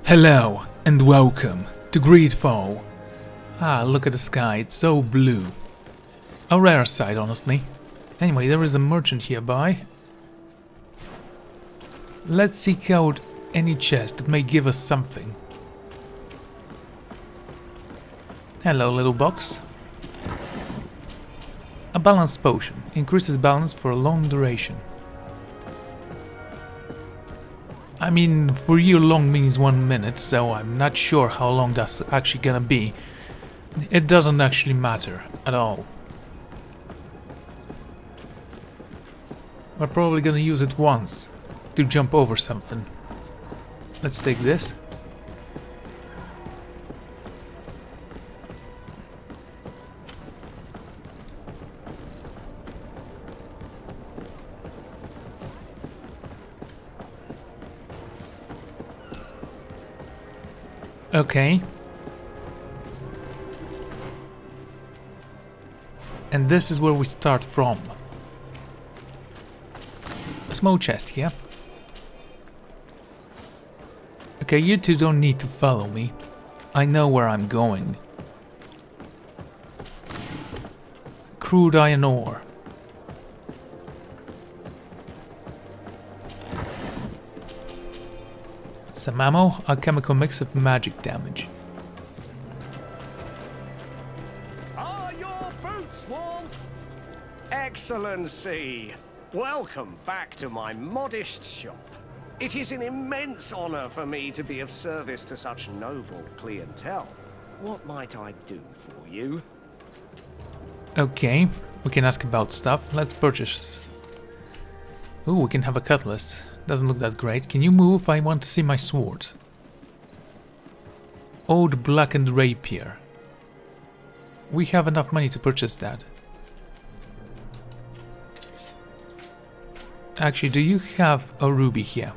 Hello and welcome to GreedFall. Ah, look at the sky, it's so blue. A rare sight, honestly. Anyway, there is a merchant hereby. Let's seek out any chest that may give us something. Hello, little box. A balance potion. Increases balance for a long duration. I mean, for you long means 1 minute, so I'm not sure how long that's actually gonna be. It doesn't actually matter at all. We're probably gonna use it once to jump over something. Let's take this. Okay. And this is where we start from. A small chest here. Okay, you two don't need to follow me. I know where I'm going. Crude iron ore. Some ammo, a chemical mix of magic damage. Are your boots warm? Excellency, welcome back to my modest shop. It is an immense honor for me to be of service to such noble clientele. What might I do for you? Okay, we can ask about stuff. Let's purchase. Ooh, we can have a cutlass. Doesn't look that great. Can you move? I want to see my sword. Old blackened rapier. We have enough money to purchase that. Actually, do you have a ruby here?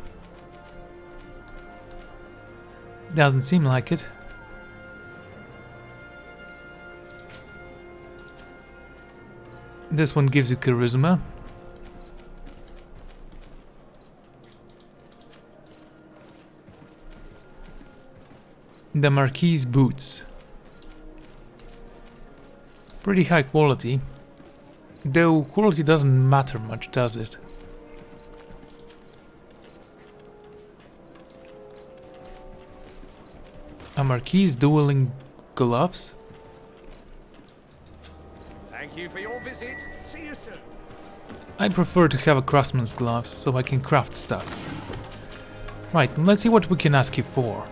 Doesn't seem like it. This one gives you charisma. The Marquis boots. Pretty high quality. Though quality doesn't matter much, does it? A Marquis dueling gloves? Thank you for your visit. See you soon. I prefer to have a craftsman's gloves so I can craft stuff. Right, let's see what we can ask you for.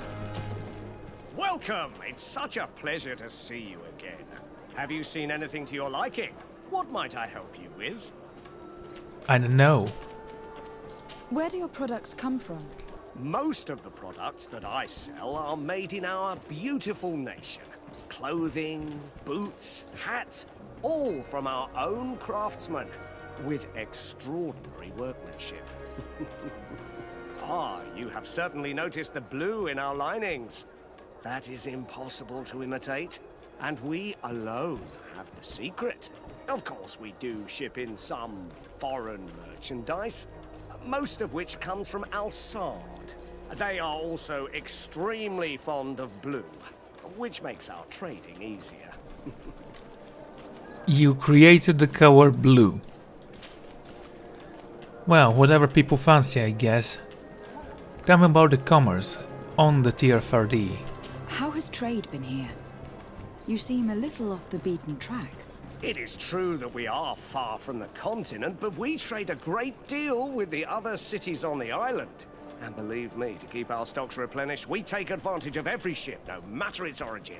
Welcome. It's such a pleasure to see you again. Have you seen anything to your liking? What might I help you with? I don't know. Where do your products come from? Most of the products that I sell are made in our beautiful nation. Clothing, boots, hats, all from our own craftsmen, with extraordinary workmanship. Ah, you have certainly noticed the blue in our linings. That is impossible to imitate, and we alone have the secret. Of course, we do ship in some foreign merchandise, most of which comes from Sardet. They are also extremely fond of blue, which makes our trading easier. You created the color blue. Well, whatever people fancy, I guess. Tell me about the commerce on the TFRD. How has trade been here? You seem a little off the beaten track. It is true that we are far from the continent, but we trade a great deal with the other cities on the island. And believe me, to keep our stocks replenished, we take advantage of every ship, no matter its origin.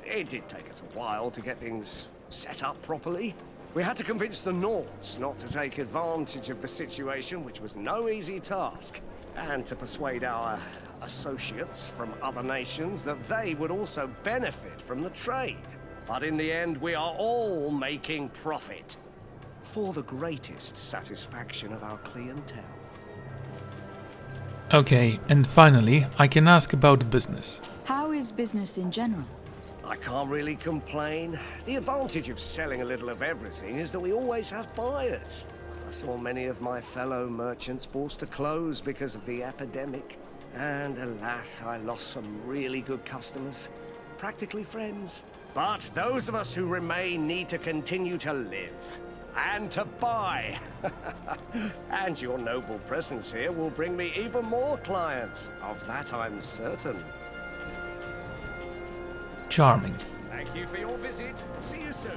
It did take us a while to get things set up properly. We had to convince the Nords not to take advantage of the situation, which was no easy task, and to persuade our associates from other nations that they would also benefit from the trade. But in the end, we are all making profit, for the greatest satisfaction of our clientele. Okay, and finally, I can ask about business. How is business in general? I can't really complain. The advantage of selling a little of everything is that we always have buyers. I saw many of my fellow merchants forced to close because of the epidemic. And alas, I lost some really good customers. Practically friends. But those of us who remain need to continue to live. And to buy. And your noble presence here will bring me even more clients. Of that I'm certain. Charming. Thank you for your visit. See you soon.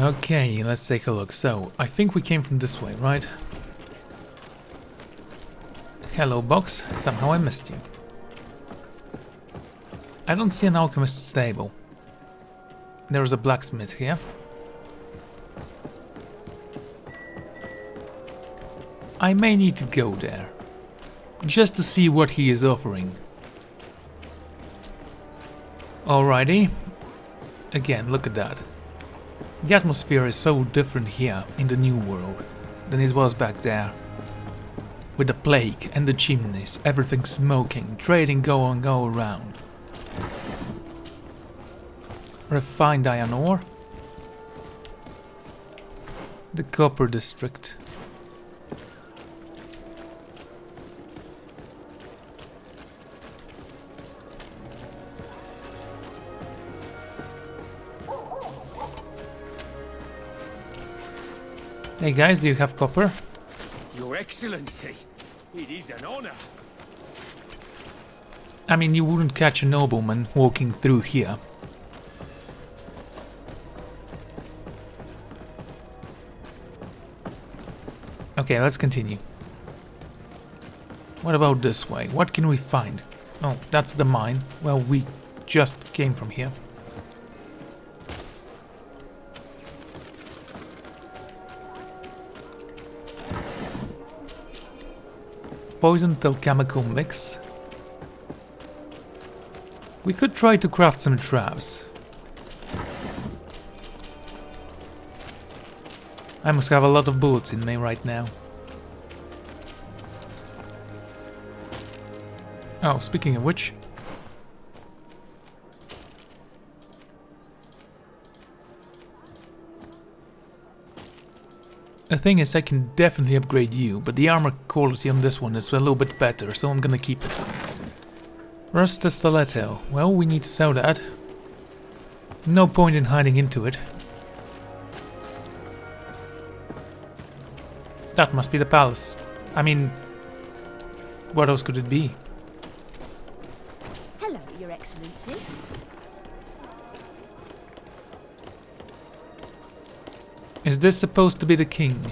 Okay, let's take a look. So, I think we came from this way, right? Hello, box. Somehow I missed you. I don't see an alchemist stable. There's a blacksmith here. I may need to go there, just to see what he is offering. Alrighty. Again, look at that. The atmosphere is so different here in the new world than it was back there. With the plague and the chimneys, everything smoking, trading going all around. Refined iron ore. The copper district. Hey guys, do you have copper? Your Excellency, it is an honor. I mean, you wouldn't catch a nobleman walking through here. Okay, let's continue. What about this way? What can we find? Oh, that's the mine. Well, we just came from here. Poisoned alchemical mix. We could try to craft some traps. I must have a lot of bullets in me right now. Oh, speaking of which... The thing is, I can definitely upgrade you, but the armor quality on this one is a little bit better, so I'm gonna keep it. Rust stiletto. Well, we need to sell that. No point in hiding into it. That must be the palace. I mean, what else could it be? Hello, Your Excellency. Is this supposed to be the king?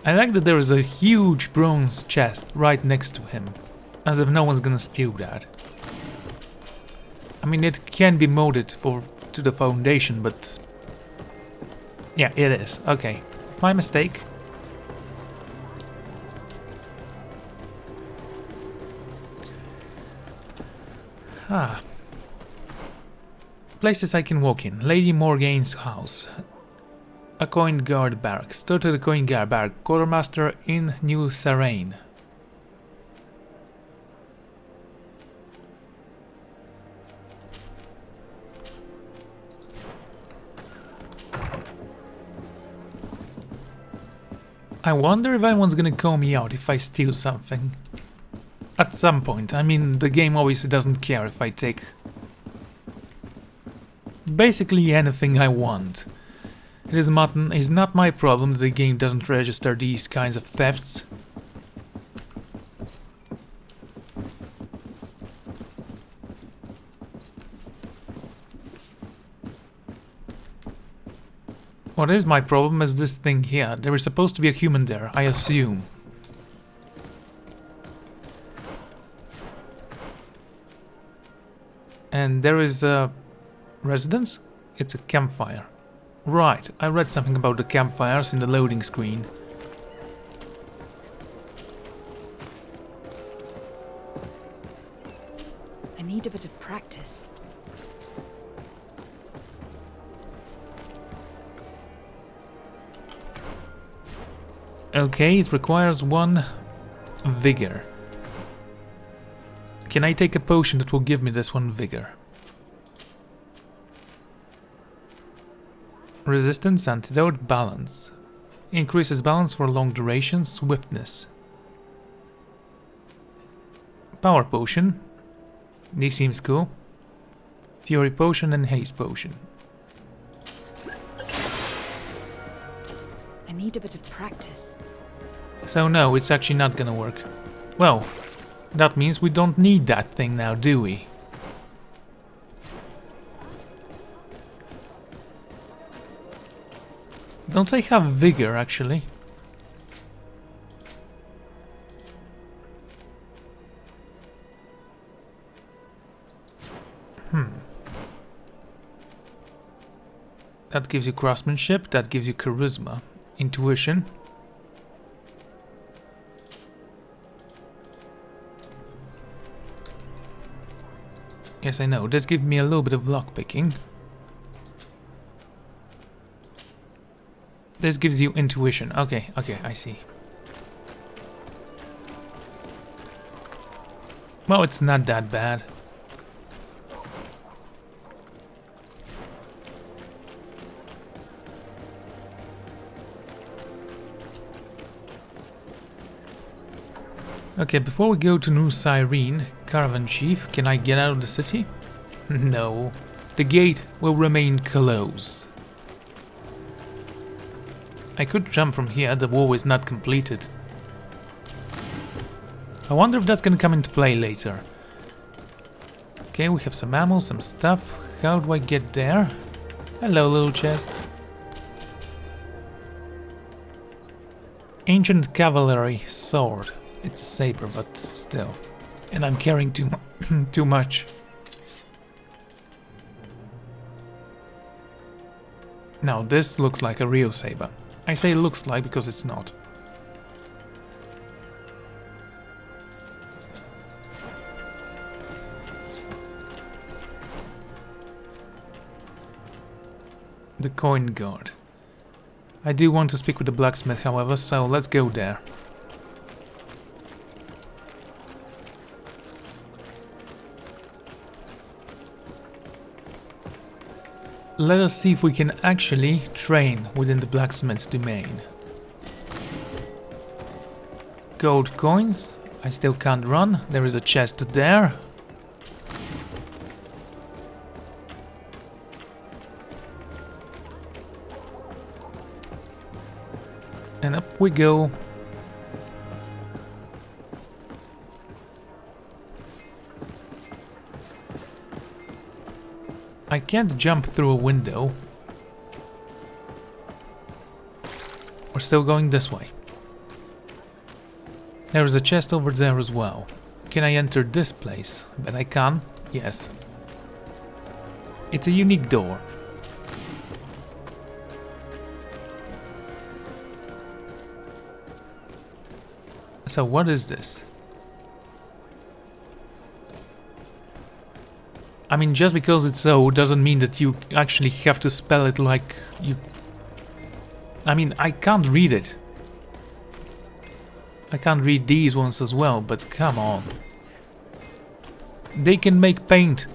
I like that there is a huge bronze chest right next to him, as if no one's gonna steal that. I mean, it can be molded to the foundation, but... yeah, it is. Okay, my mistake. Ah. Places I can walk in. Lady Morgaine's house. A coin guard barracks. Go to the coin guard barrack. Quartermaster in New Sardet. I wonder if anyone's gonna call me out if I steal something. At some point. I mean, the game obviously doesn't care if I take basically anything I want. It is not my problem that the game doesn't register these kinds of thefts. What is my problem is this thing here. There is supposed to be a human there, I assume. And there is a residence? It's a campfire. Right, I read something about the campfires in the loading screen. I need a bit of practice. Okay, it requires 1 vigor. Can I take a potion that will give me this 1 vigor? Resistance, antidote, balance. Increases balance for long duration, swiftness. Power potion. This seems cool. Fury potion and haste potion. I need a bit of practice. So no, it's actually not gonna work. Well, that means we don't need that thing now, do we? Don't I have vigor, actually? That gives you craftsmanship, that gives you charisma. Intuition. Yes, I know. This gives me a little bit of lockpicking. This gives you intuition. Okay, I see. Well, it's not that bad. Okay, before we go to New Cyrene, Caravan Chief, can I get out of the city? No. The gate will remain closed. I could jump from here, the wall is not completed. I wonder if that's gonna come into play later. Okay, we have some ammo, some stuff. How do I get there? Hello, little chest. Ancient Cavalry Sword. It's a saber, but still. And I'm carrying too much. Now, this looks like a real saber. I say looks like because it's not. The coin guard. I do want to speak with the blacksmith, however, so let's go there. Let us see if we can actually train within the blacksmith's domain. Gold coins. I still can't run. There is a chest there. And up we go. I can't jump through a window. We're still going this way. There is a chest over there as well. Can I enter this place? Bet I can. Yes. It's a unique door. So what is this? I mean, just because it's so doesn't mean that you actually have to spell it like you... I mean, I can't read it. I can't read these ones as well, but come on. They can make paint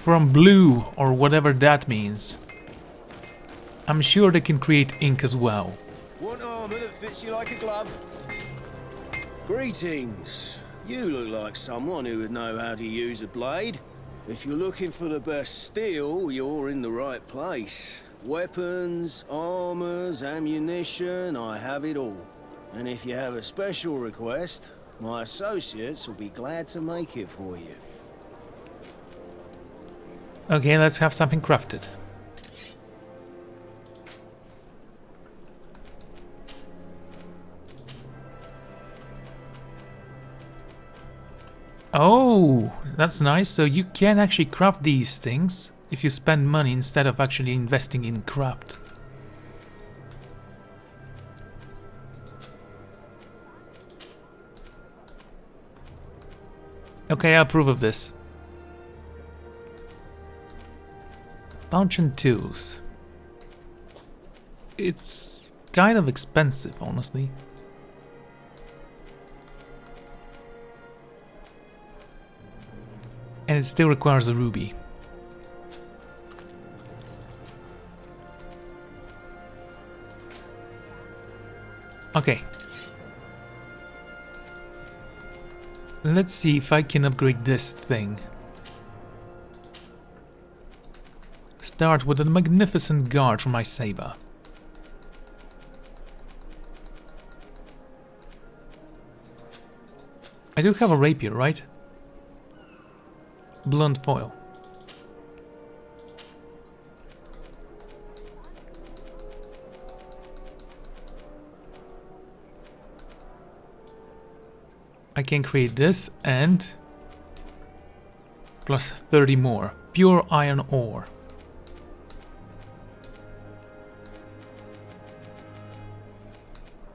from blue or whatever that means. I'm sure they can create ink as well. Want armor that fits you like a glove? Greetings. You look like someone who would know how to use a blade. If you're looking for the best steel, you're in the right place. Weapons, armors, ammunition, I have it all. And if you have a special request, my associates will be glad to make it for you. Okay, let's have something crafted. Oh, that's nice. So you can actually craft these things if you spend money instead of actually investing in craft. Okay, I approve of this. Pouch and tools. It's kind of expensive, honestly. And it still requires a ruby. Okay. Let's see if I can upgrade this thing. Start with a magnificent guard for my saber. I do have a rapier, right? Blunt foil. I can create this and plus 30 more. Pure iron ore.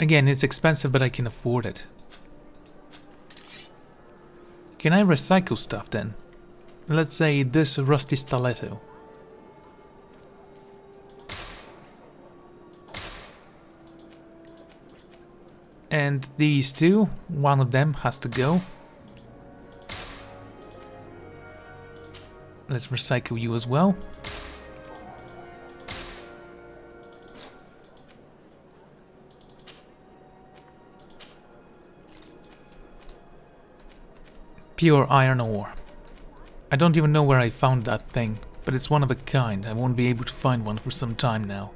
Again, it's expensive, but I can afford it. Can I recycle stuff then? Let's say this rusty stiletto. And these two, one of them has to go. Let's recycle you as well. Pure iron ore. I don't even know where I found that thing, but it's one of a kind. I won't be able to find one for some time now.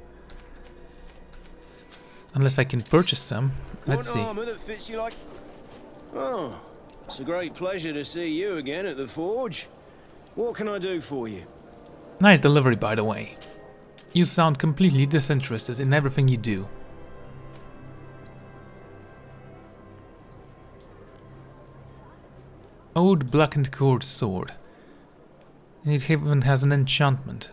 Unless I can purchase some. Let's see. Armor that fits you like... Oh, it's a great pleasure to see you again at the forge. What can I do for you? Nice delivery, by the way. You sound completely disinterested in everything you do. Old blackened cord sword. It even has an enchantment.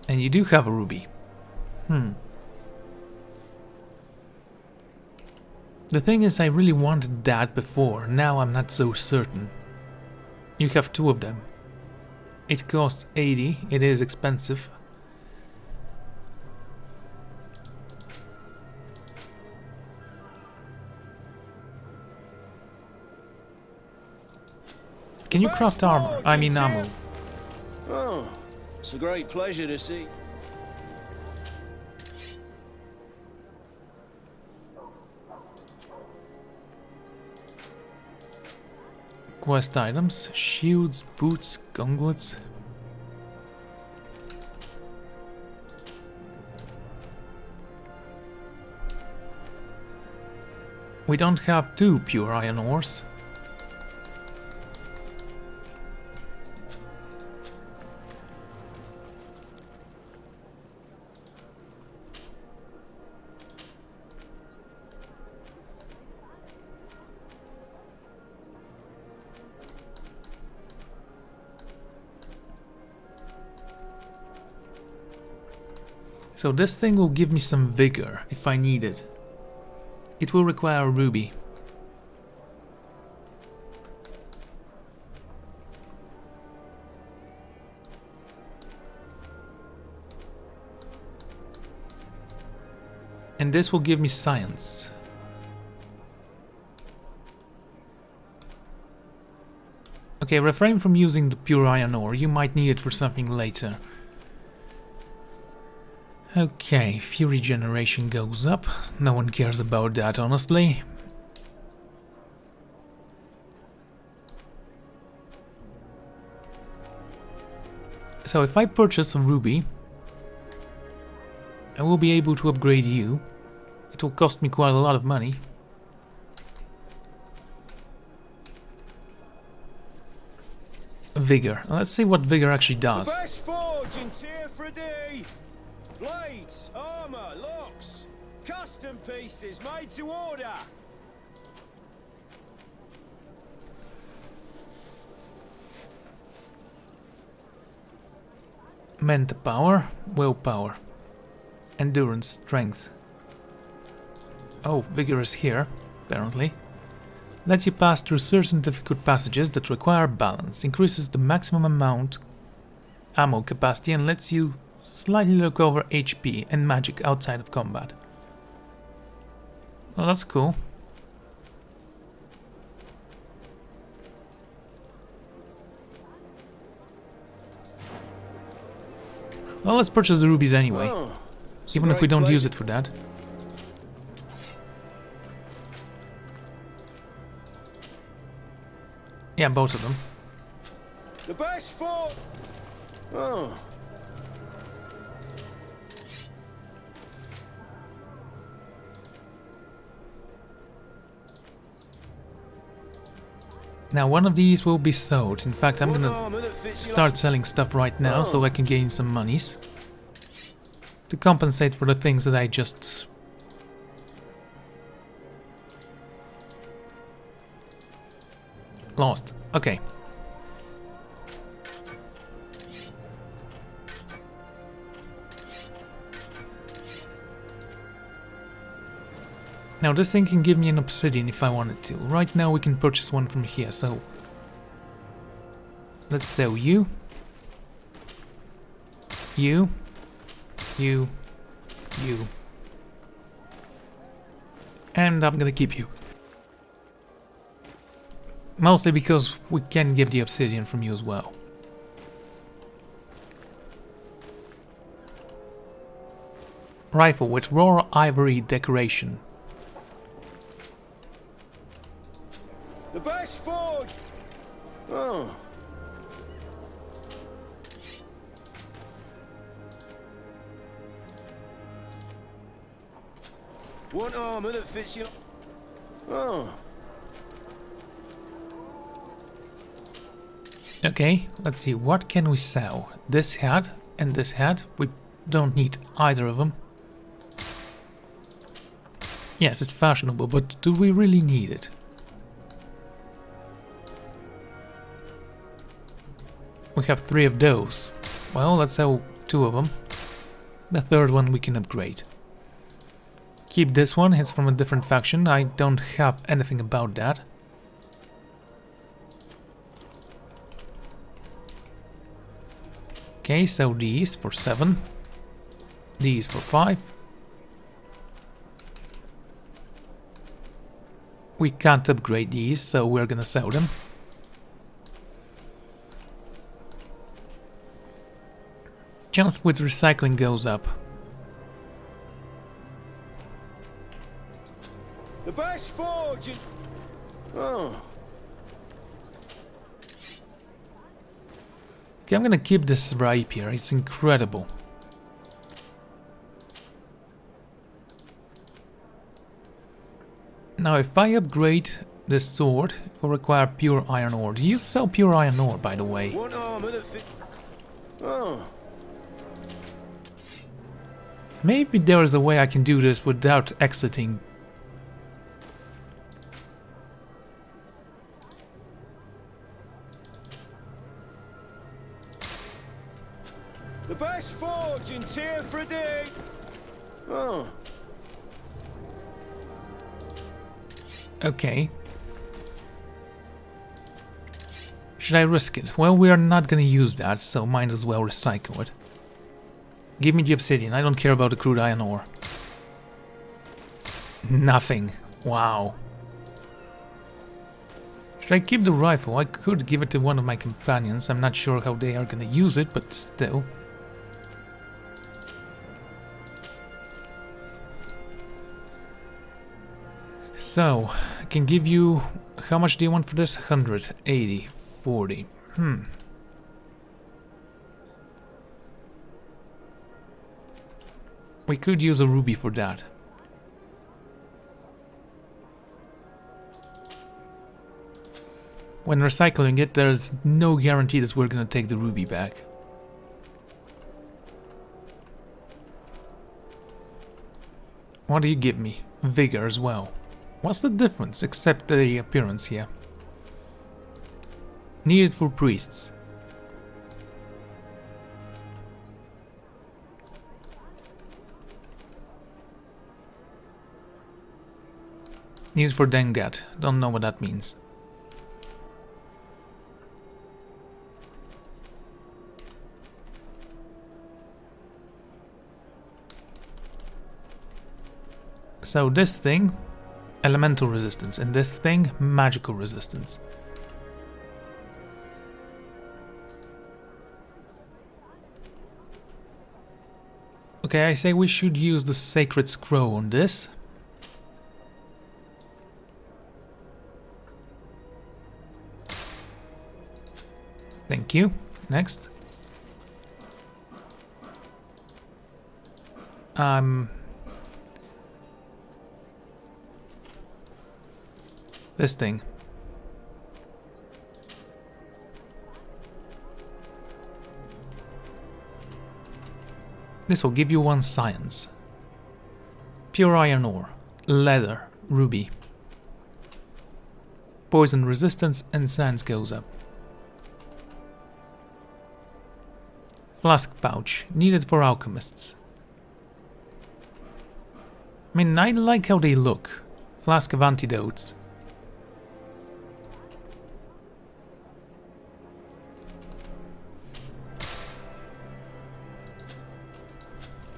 And you do have a ruby. The thing is, I really wanted that before. Now I'm not so certain. You have two of them. It costs 80. It is expensive. Can you craft armor? I mean ammo. Oh, it's a great pleasure to see. Quest items, shields, boots, gauntlets. We don't have two pure iron ores. So this thing will give me some vigor if I need it. It will require a ruby. And this will give me science. Okay, refrain from using the pure iron ore. You might need it for something later. Okay, fury generation goes up. No one cares about that, honestly. So if I purchase a ruby, I will be able to upgrade you. It will cost me quite a lot of money. Vigor. Let's see what vigor actually does. Best forge in Tier 3D. Blades, armor, locks, custom pieces made to order. Mental power, willpower, endurance, strength. Oh, vigor is here, apparently. Lets you pass through certain difficult passages that require balance, increases the maximum amount ammo capacity and lets you slightly recover HP and magic outside of combat. Well, that's cool. Well, let's purchase the rubies anyway, Oh, even if we don't use it for that. Yeah, both of them. the best for. Oh. Now, one of these will be sold. In fact, I'm What gonna armor that fits you start selling stuff right now so Oh. I can gain some monies to compensate for the things that I just lost. Okay. Now this thing can give me an obsidian if I wanted to. Right now we can purchase one from here, so let's sell you. You. And I'm gonna keep you. Mostly because we can get the obsidian from you as well. Rifle with raw ivory decoration. The best forge. Oh. One armor that fits you. Oh. Okay, let's see, what can we sell? This hat and this hat. We don't need either of them. Yes, it's fashionable, but do we really need it? We have 3 of those. Well, let's sell 2 of them. The third one we can upgrade. Keep this one, it's from a different faction. I don't have anything about that. Okay, so these for 7. These for 5. We can't upgrade these, so we're gonna sell them. Chance with recycling goes up. The best forge. Oh. Okay, I'm gonna keep this rapier, it's incredible. Now if I upgrade this sword, it will require pure iron ore. Do you sell pure iron ore, by the way? One armor that fit. Oh. Maybe there is a way I can do this without exiting. The best forge in tier for a day. Oh. Okay. Should I risk it? Well, we are not gonna use that, so might as well recycle it. Give me the obsidian, I don't care about the crude iron ore. Nothing. Wow. Should I keep the rifle? I could give it to one of my companions. I'm not sure how they are gonna use it, but still. So, I can give you... How much do you want for this? 180, 40. We could use a ruby for that. When recycling it, there's no guarantee that we're gonna take the ruby back. What do you give me? Vigor as well. What's the difference, except the appearance here? Needed for priests. Needed for Dengat. Don't know what that means. So this thing, elemental resistance, and this thing, magical resistance. Okay, I say we should use the sacred scroll on this. Thank you. Next. This thing. This will give you 1 science. Pure iron ore, leather, ruby. Poison resistance and science goes up. Flask pouch, needed for alchemists. I mean, I like how they look. Flask of antidotes.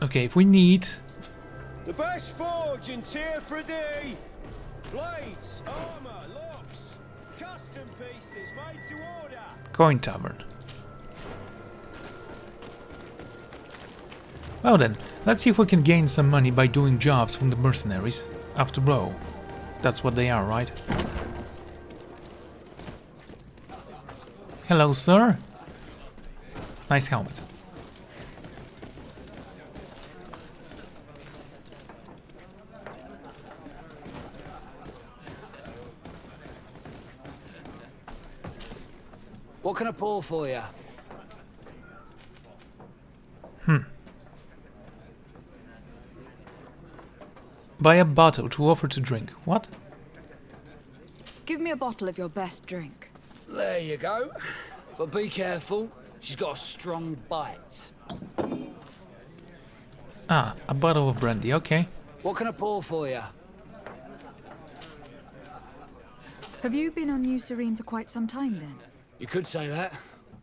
Okay, if we need... The best forge in Tier 3D! Blades, armor, locks, custom pieces made to order! Coin tavern. Well then, let's see if we can gain some money by doing jobs from the mercenaries. After all, that's what they are, right? Hello, sir. Nice helmet. What can I pour for you? Buy a bottle to offer to drink. What? Give me a bottle of your best drink. There you go. But be careful. She's got a strong bite. Ah, a bottle of brandy, okay. What can I pour for you? Have you been on New Serene for quite some time then? You could say that.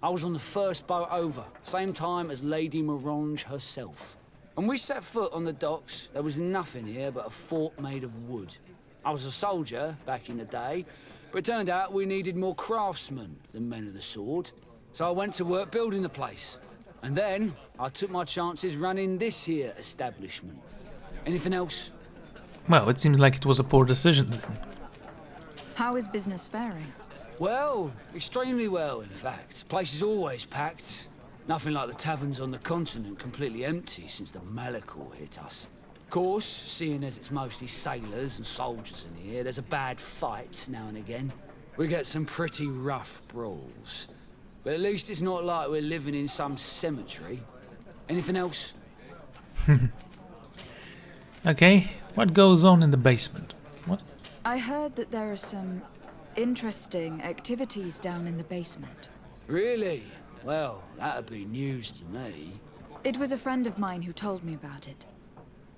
I was on the first boat over, same time as Lady Morange herself. When we set foot on the docks, there was nothing here but a fort made of wood. I was a soldier back in the day, but it turned out we needed more craftsmen than men of the sword. So I went to work building the place. And then I took my chances running this here establishment. Anything else? Well, it seems like it was a poor decision then. How is business faring? Well, extremely well, in fact. Place is always packed. Nothing like the taverns on the continent completely empty since the Malachor hit us. Of course, seeing as it's mostly sailors and soldiers in here, there's a bad fight now and again. We get some pretty rough brawls. But at least it's not like we're living in some cemetery. Anything else? Okay, what goes on in the basement? What? I heard that there are some interesting activities down in the basement. Really? Well, that'd be news to me. It was a friend of mine who told me about it.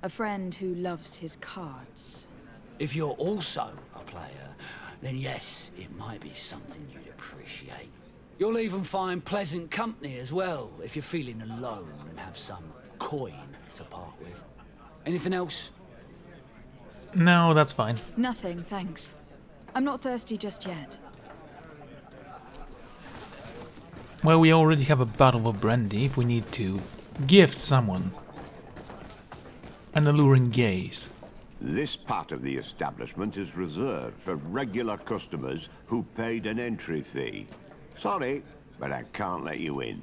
A friend who loves his cards. If you're also a player, then yes, it might be something you'd appreciate. You'll even find pleasant company as well, if you're feeling alone and have some coin to part with. Anything else? No, that's fine. Nothing, thanks. I'm not thirsty just yet. Well, we already have a bottle of brandy if we need to gift someone an alluring gaze. This part of the establishment is reserved for regular customers who paid an entry fee. Sorry, but I can't let you in.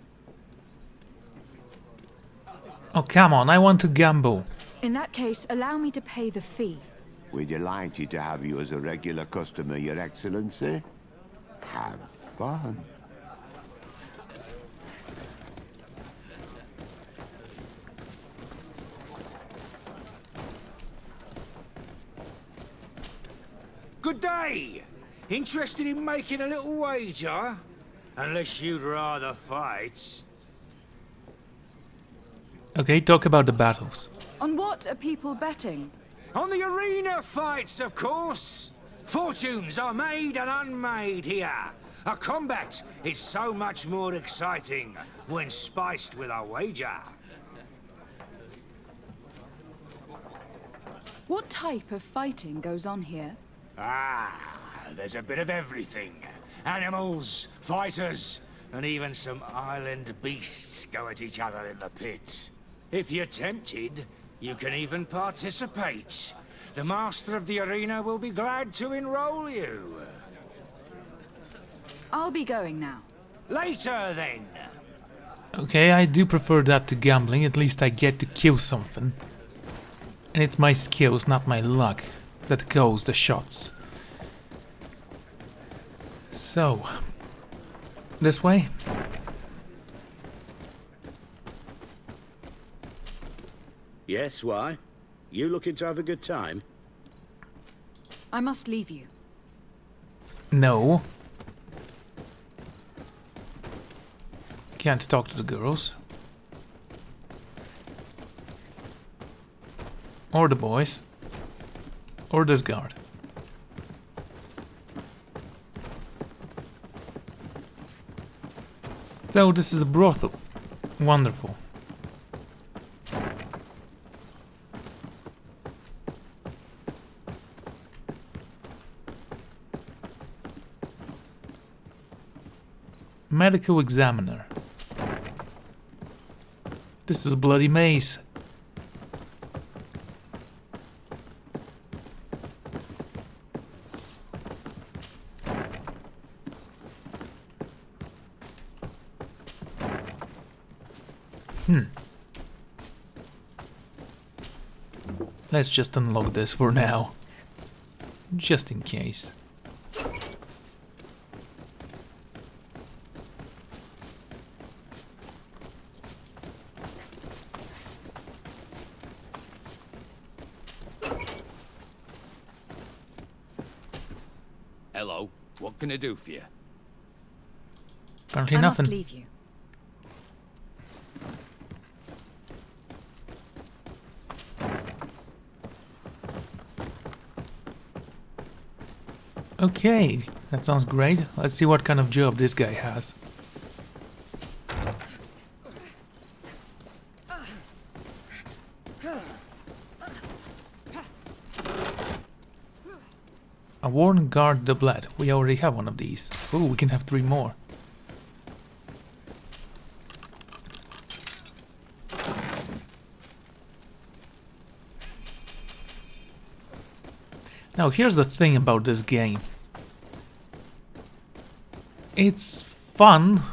Oh, come on, I want to gamble. In that case, allow me to pay the fee. We're delighted to have you as a regular customer, Your Excellency. Have fun. Good day! Interested in making a little wager? Unless you'd rather fight. Okay, talk about the battles. On what are people betting? On the arena fights, of course! Fortunes are made and unmade here. A combat is so much more exciting when spiced with a wager. What type of fighting goes on here? There's a bit of everything. Animals, fighters, and even some island beasts go at each other in the pit. If you're tempted, you can even participate. The master of the arena will be glad to enroll you. I'll be going now. Later, then. Okay, I do prefer that to gambling. At least I get to kill something. And it's my skills, not my luck, that calls the shots. So, this way? Yes, why? You looking to have a good time? I must leave you. No. Can't talk to the girls. Or the boys. Or this guard. So this is a brothel. Wonderful. Medical examiner. This is a bloody maze. Let's just unlock this for now. Just in case. Hello, what can I do for you? Apparently I nothing. must leave you. Okay, that sounds great. Let's see what kind of job this guy has. A worn guard doublet. We already have one of these. Ooh, we can have 3 more. Now here's the thing about this game. It's fun,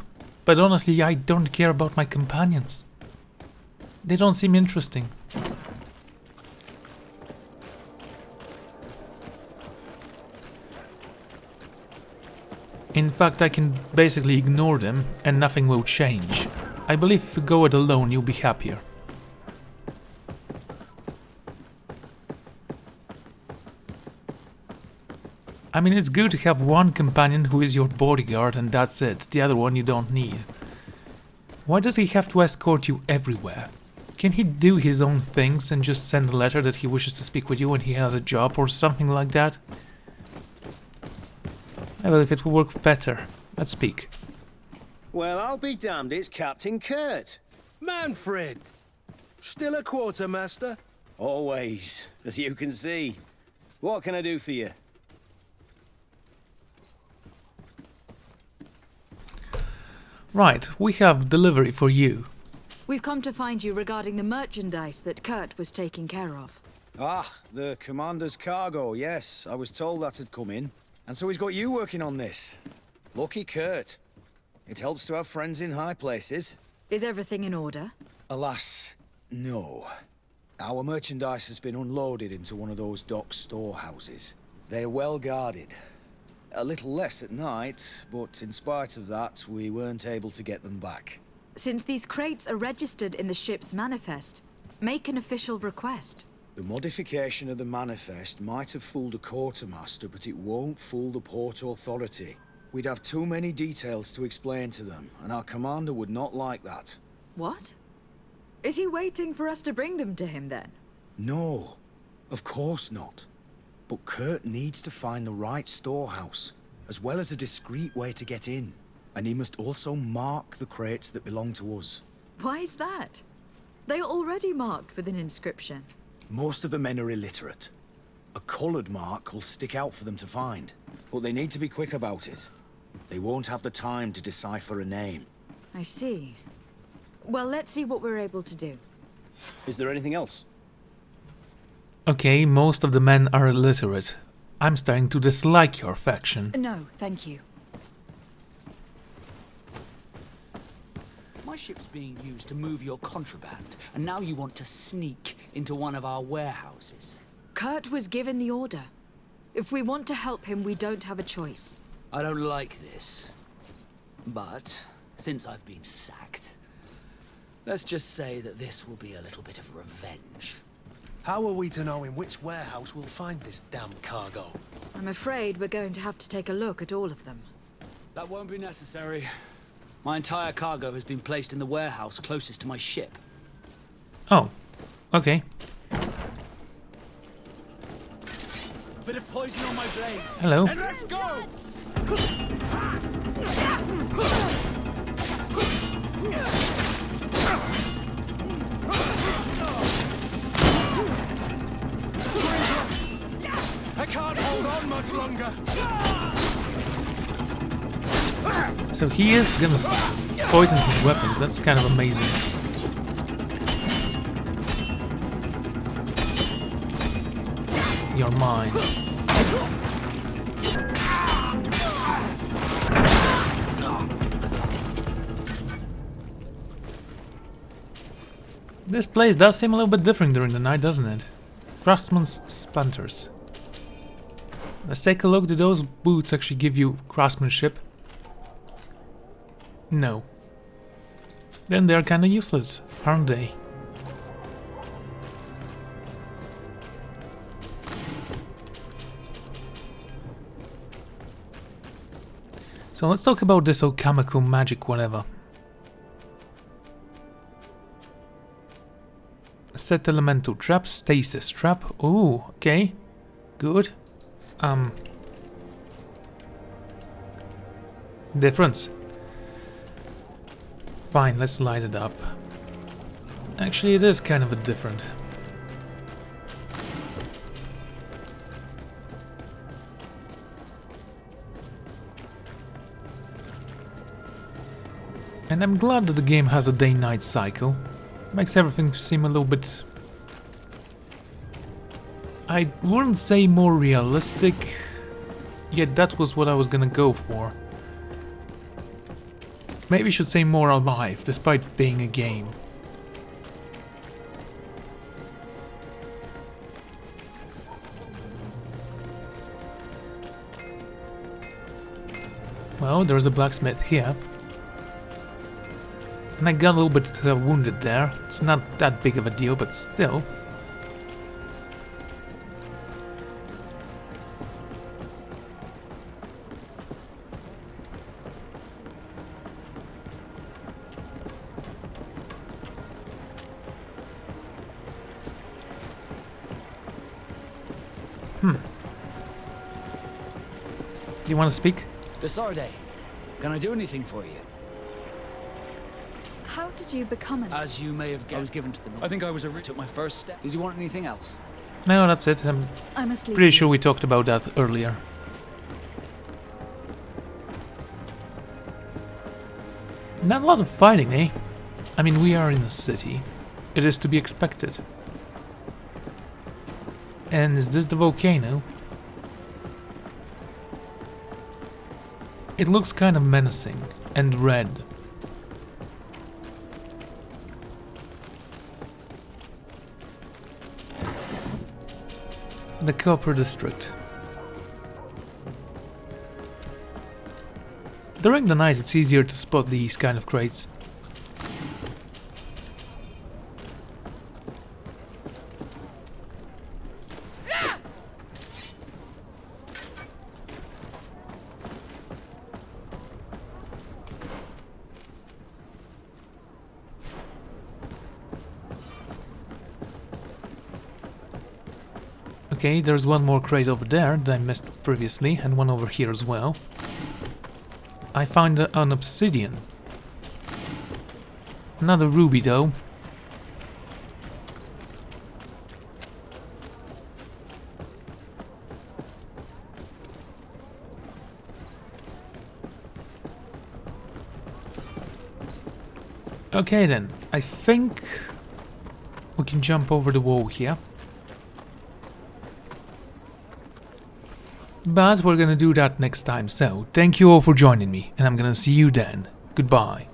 but honestly I don't care about my companions. They don't seem interesting. In fact, I can basically ignore them and nothing will change. I believe if you go it alone you'll be happier. I mean, it's good to have one companion who is your bodyguard and that's it. The other one you don't need. Why does he have to escort you everywhere? Can he do his own things and just send a letter that he wishes to speak with you when he has a job or something like that? I believe it will work better. Let's speak. Well, I'll be damned, it's Captain Kurt. Manfred! Still a quartermaster? Always, as you can see. What can I do for you? Right, we have delivery for you. We've come to find you regarding the merchandise that Kurt was taking care of. Ah, the commander's cargo, yes. I was told that had come in. And so he's got you working on this. Lucky Kurt. It helps to have friends in high places. Is everything in order? Alas, no. Our merchandise has been unloaded into one of those dock storehouses. They're well guarded. A little less at night, but in spite of that, we weren't able to get them back. Since these crates are registered in the ship's manifest, make an official request. The modification of the manifest might have fooled a quartermaster, but it won't fool the Port Authority. We'd have too many details to explain to them, and our commander would not like that. What? Is he waiting for us to bring them to him then? No, of course not. But Kurt needs to find the right storehouse, as well as a discreet way to get in. And he must also mark the crates that belong to us. Why is that? They are already marked with an inscription. Most of the men are illiterate. A coloured mark will stick out for them to find, but they need to be quick about it. They won't have the time to decipher a name. I see. Well, let's see what we're able to do. Is there anything else? Okay, most of the men are illiterate. I'm starting to dislike your faction. No, thank you. My ship's being used to move your contraband, and now you want to sneak into one of our warehouses. Kurt was given the order. If we want to help him, we don't have a choice. I don't like this. But, since I've been sacked, let's just say that this will be a little bit of revenge. How are we to know in which warehouse we'll find this damn cargo? I'm afraid we're going to have to take a look at all of them. That won't be necessary. My entire cargo has been placed in the warehouse closest to my ship. Oh, okay. Bit of poison on my blade. Hello. And let's go! I can't hold on much longer. So he is gonna poison his weapons. That's kind of amazing. You're mine. This place does seem a little bit different during the night, doesn't it? Craftsman's Splinters. Let's take a look. Do those boots actually give you craftsmanship? No. Then they're kinda useless, aren't they? So let's talk about this alchemical magic whatever. Set elemental trap, stasis trap. Oh, okay. Good. Difference. Fine, let's light it up. Actually, it is kind of a different. And I'm glad that the game has a day-night cycle. Makes everything seem a little bit... I wouldn't say more realistic, yet that was what I was gonna go for. Maybe I should say more alive, despite being a game. Well, there's a blacksmith here. And I got a little bit wounded there. It's not that big of a deal, but still. Do you want to speak? To Sardet, can I do anything for you? How did you become an... As you may have guessed, I was given to the North. I think I was took my first step. Did you want anything else? No, that's it. I'm I must leave pretty you. sure we talked about that earlier. Not a lot of fighting, eh? I mean, we are in a city. It is to be expected. And is this the volcano? It looks kind of menacing and red. The Copper District. During the night it's easier to spot these kind of crates. Okay, there's one more crate over there that I missed previously, and one over here as well. I found an obsidian. Another ruby though. Okay then, I think we can jump over the wall here. But we're gonna do that next time, so thank you all for joining me, and I'm gonna see you then. Goodbye.